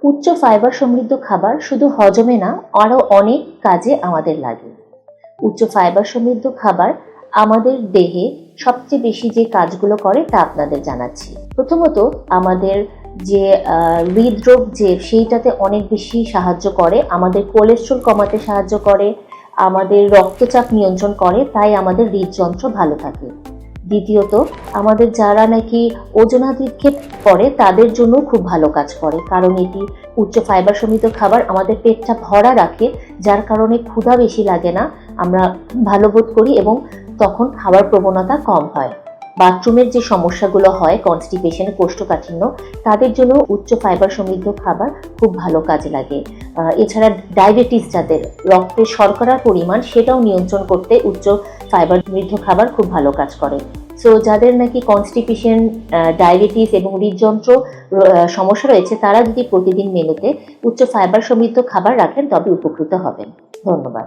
উচ্চ ফাইবার সমৃদ্ধ খাবার শুধু হজমে না, আরও অনেক কাজে আমাদের লাগে। উচ্চ ফাইবার সমৃদ্ধ খাবার আমাদের দেহে সবচেয়ে বেশি যে কাজগুলো করে তা আপনাদের জানাচ্ছি। প্রথমত, আমাদের যে হৃদরোগ সেইটাতে অনেক বেশি সাহায্য করে, আমাদের কোলেস্ট্রল কমাতে সাহায্য করে, আমাদের রক্তচাপ নিয়ন্ত্রণ করে, তাই আমাদের হৃদযন্ত্র ভালো থাকে। দ্বিতীয়ত, আমাদের যারা নাকি ওজনাধিক্যে পড়ে তাদের জন্য খুব ভালো কাজ করে, কারণ এটি উচ্চ ফাইবার সমৃদ্ধ খাবার আমাদের পেটটা ভরা রাখে, যার কারণে ক্ষুধা বেশি লাগে না, আমরা ভালো বোধ করি এবং তখন খাওয়ার প্রবণতা কম হয়। বাথরুমের যে সমস্যাগুলো হয়, কনস্টিপেশন, কোষ্ঠকাঠিন্য, তাদের জন্য উচ্চ ফাইবার সমৃদ্ধ খাবার খুব ভালো কাজে লাগে। এছাড়া ডায়াবেটিস, যাদের রক্তে শর্করার পরিমাণ সেটাও নিয়ন্ত্রণ করতে উচ্চ ফাইবার সমৃদ্ধ খাবার খুব ভালো কাজ করে। সো যাদের নাকি কনস্টিপেশন, ডায়াবেটিস এবং হৃদযন্ত্র সমস্যা রয়েছে, তারা যদি প্রতিদিন মেনুতে উচ্চ ফাইবার সমৃদ্ধ খাবার রাখেন তবে উপকৃত হবেন। ধন্যবাদ।